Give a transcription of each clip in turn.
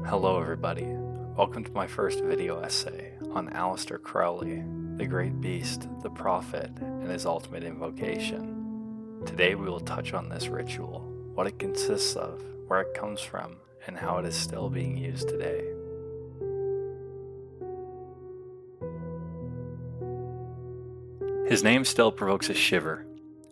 Hello everybody, welcome to my first video essay on Aleister Crowley, the great beast, the prophet, and his ultimate invocation. Today we will touch on this ritual, what it consists of, where it comes from, and how it is still being used today. His name still provokes a shiver.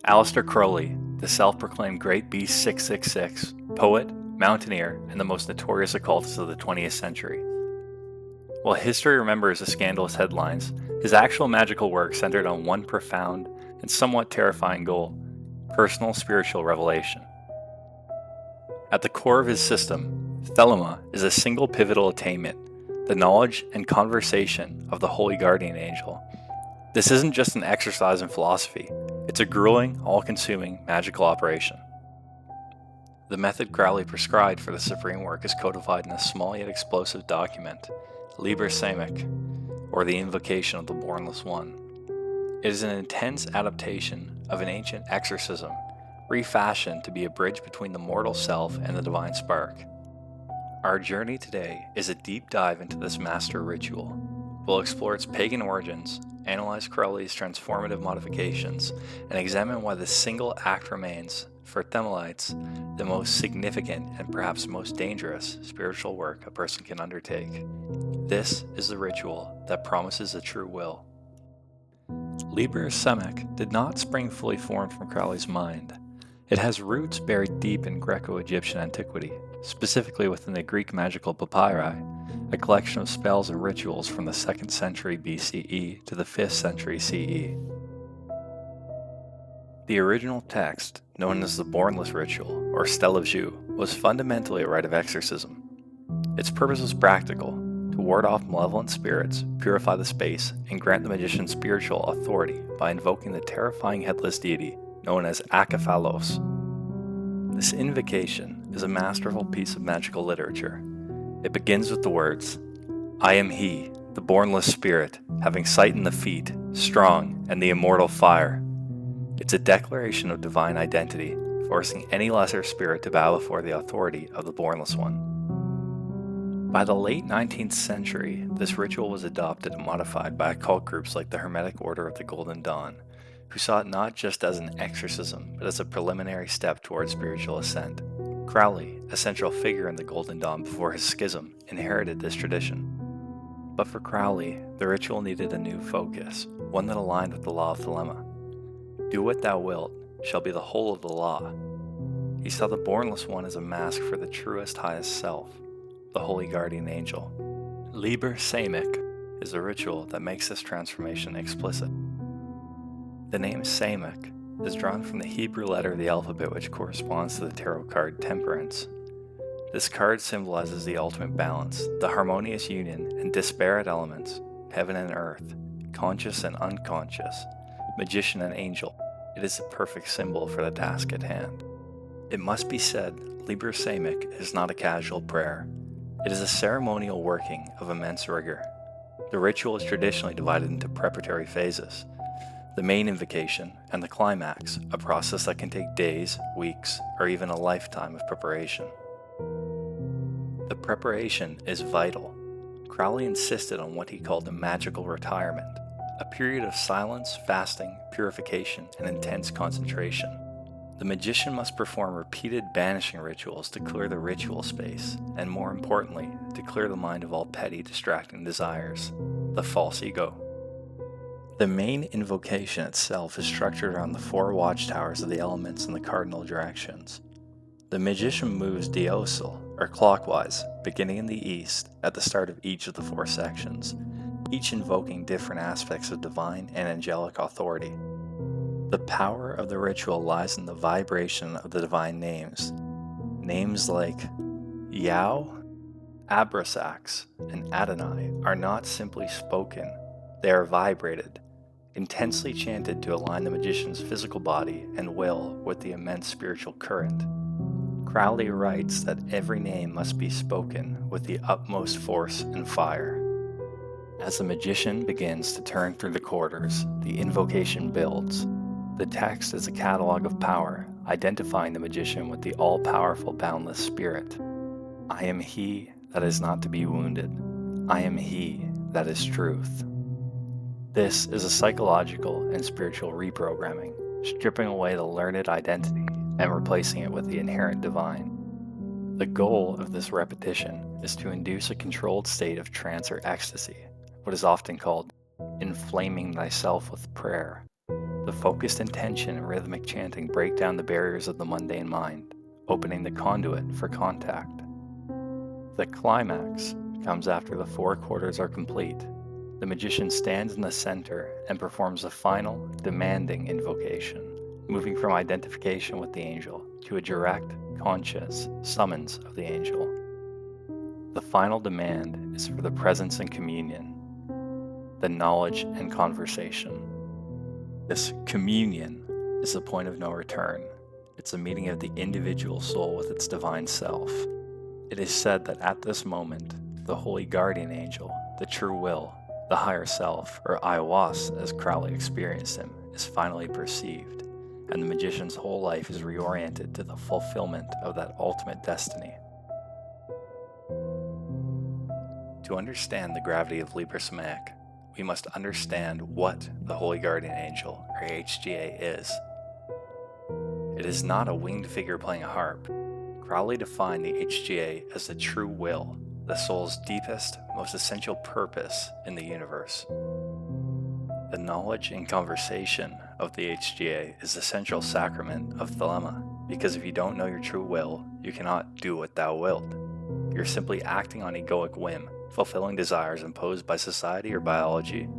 Aleister Crowley, the self-proclaimed Great Beast 666, poet, mountaineer, and the most notorious occultist of the 20th century. While history remembers the scandalous headlines, his actual magical work centered on one profound and somewhat terrifying goal: personal spiritual revelation. At the core of his system, Thelema is a single pivotal attainment, the knowledge and conversation of the holy guardian angel. This isn't just an exercise in philosophy, it's a grueling, all-consuming magical operation. The method Crowley prescribed for the supreme work is codified in a small yet explosive document, Liber Samekh, or the Invocation of the Bornless One. It is an intense adaptation of an ancient exorcism, refashioned to be a bridge between the mortal self and the divine spark. Our journey today is a deep dive into this master ritual. We'll explore its pagan origins, analyze Crowley's transformative modifications, and examine why this single act remains, for Themelites, the most significant and perhaps most dangerous spiritual work a person can undertake. This is the ritual that promises a true will. Liber Samekh did not spring fully formed from Crowley's mind. It has roots buried deep in Greco-Egyptian antiquity, specifically within the Greek magical Papyri, a collection of spells and rituals from the 2nd century BCE to the 5th century CE. The original text, known as the Bornless Ritual, or Stele of Jeu, was fundamentally a rite of exorcism. Its purpose was practical: to ward off malevolent spirits, purify the space, and grant the magician spiritual authority by invoking the terrifying headless deity known as Akephalos. This invocation is a masterful piece of magical literature. It begins with the words, "I am he, the bornless spirit, having sight in the feet, strong, and the immortal fire." It's a declaration of divine identity, forcing any lesser spirit to bow before the authority of the Bornless One. By the late 19th century, this ritual was adopted and modified by occult groups like the Hermetic Order of the Golden Dawn, who saw it not just as an exorcism, but as a preliminary step towards spiritual ascent. Crowley, a central figure in the Golden Dawn before his schism, inherited this tradition. But for Crowley, the ritual needed a new focus, one that aligned with the law of Thelema. "Do what thou wilt" shall be the whole of the law. He saw the Bornless One as a mask for the truest, highest self, the holy guardian angel. Liber Samekh is a ritual that makes this transformation explicit. The name Samekh is drawn from the Hebrew letter of the alphabet, which corresponds to the tarot card Temperance. This card symbolizes the ultimate balance, the harmonious union and disparate elements, heaven and earth, conscious and unconscious, magician and angel. It is the perfect symbol for the task at hand. It must be said, Liber Samekh is not a casual prayer. It is a ceremonial working of immense rigor. The ritual is traditionally divided into preparatory phases: the main invocation and the climax, a process that can take days, weeks, or even a lifetime of preparation. The preparation is vital. Crowley insisted on what he called a magical retirement, a period of silence, fasting, purification, and intense concentration. The magician must perform repeated banishing rituals to clear the ritual space, and more importantly, to clear the mind of all petty, distracting desires, the false ego. The main invocation itself is structured around the 4 watchtowers of the elements in the cardinal directions. The magician moves diausal, or clockwise, beginning in the east, at the start of each of the 4 sections, each invoking different aspects of divine and angelic authority. The power of the ritual lies in the vibration of the divine names. Names like Yao, Abrasax, and Adonai are not simply spoken, they are vibrated, intensely chanted to align the magician's physical body and will with the immense spiritual current. Crowley writes that every name must be spoken with the utmost force and fire. As the magician begins to turn through the quarters, the invocation builds. The text is a catalog of power, identifying the magician with the all-powerful boundless spirit. "I am he, that is not to be wounded. I am He that is truth. This is a psychological and spiritual reprogramming, stripping away the learned identity and replacing it with the inherent divine. The goal of this repetition is to induce a controlled state of trance or ecstasy, what is often called inflaming thyself with prayer. The focused intention and rhythmic chanting break down the barriers of the mundane mind, opening the conduit for contact. The climax comes after the 4 quarters are complete. The magician stands in the center and performs a final, demanding invocation, moving from identification with the angel to a direct, conscious summons of the angel. The final demand is for the presence and communion, the knowledge and conversation. This communion is the point of no return. It's a meeting of the individual soul with its divine self. It is said that at this moment, the holy guardian angel, the true will, the higher self, or I was, as Crowley experienced him, is finally perceived, and the magician's whole life is reoriented to the fulfillment of that ultimate destiny. To understand the gravity of Liber Samekh, we must understand what the Holy Guardian Angel, or HGA, is. It is not a winged figure playing a harp. Crowley defined the HGA as the true will, the soul's deepest, most essential purpose in the universe. The knowledge and conversation of the HGA is the central sacrament of Thelema, because if you don't know your true will, you cannot do what thou wilt. You're simply acting on egoic whim, fulfilling desires imposed by society or biology.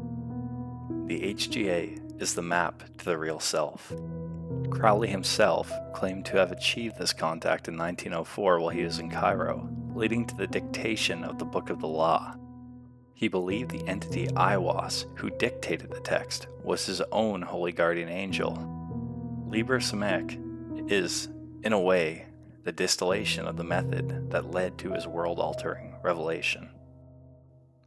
The HGA is the map to the real self. Crowley himself claimed to have achieved this contact in 1904 while he was in Cairo, leading to the dictation of the Book of the Law. He believed the entity I was, who dictated the text, was his own holy guardian angel. Liber Samekh is, in a way, the distillation of the method that led to his world-altering revelation.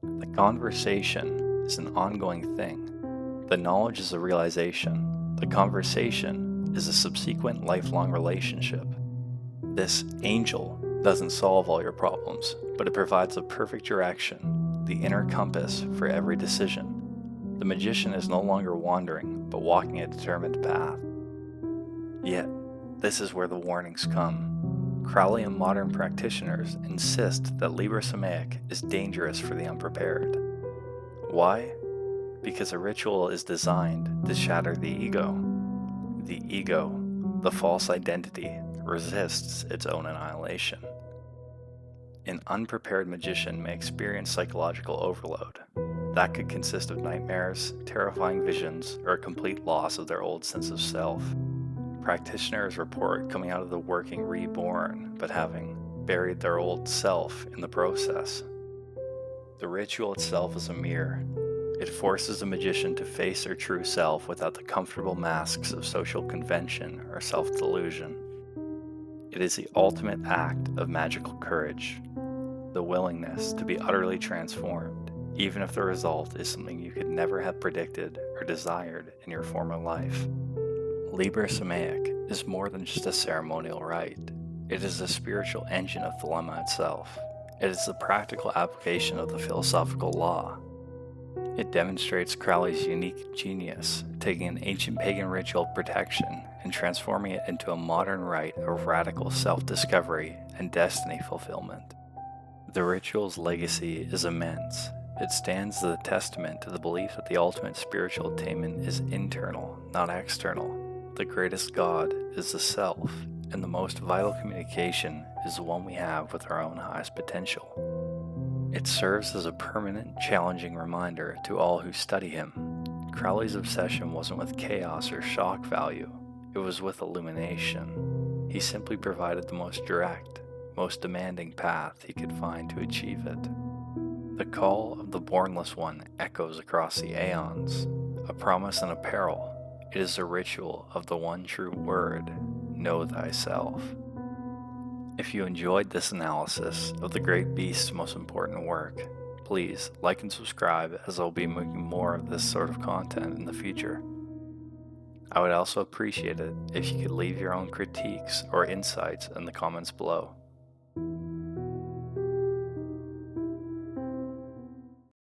The conversation is an ongoing thing. The knowledge is a realization. The conversation is a subsequent lifelong relationship. This angel doesn't solve all your problems, but it provides a perfect direction, the inner compass for every decision. The magician is no longer wandering, but walking a determined path. Yet, this is where the warnings come. Crowley and modern practitioners insist that Liber Samekh is dangerous for the unprepared. Why? Because a ritual is designed to shatter the ego. The ego, the false identity, resists its own annihilation. An unprepared magician may experience psychological overload. That could consist of nightmares, terrifying visions, or a complete loss of their old sense of self. Practitioners report coming out of the working reborn, but having buried their old self in the process. The ritual itself is a mirror. It forces the magician to face their true self without the comfortable masks of social convention or self-delusion. It is the ultimate act of magical courage, the willingness to be utterly transformed, even if the result is something you could never have predicted or desired in your former life. Liber Samekh is more than just a ceremonial rite. It is the spiritual engine of Thelema itself. It is the practical application of the philosophical law. It demonstrates Crowley's unique genius, taking an ancient pagan ritual of protection and transforming it into a modern rite of radical self-discovery and destiny fulfillment. The ritual's legacy is immense. It stands as a testament to the belief that the ultimate spiritual attainment is internal, not external. The greatest God is the self, and the most vital communication is the one we have with our own highest potential. It serves as a permanent, challenging reminder to all who study him. Crowley's obsession wasn't with chaos or shock value, it was with illumination. He simply provided the most direct, most demanding path he could find to achieve it. The call of the Bornless One echoes across the aeons, a promise and a peril. It is a ritual of the one true word, know thyself. If you enjoyed this analysis of the great beast's most important work, please like and subscribe, as I'll be making more of this sort of content in the future. I would also appreciate it if you could leave your own critiques or insights in the comments below.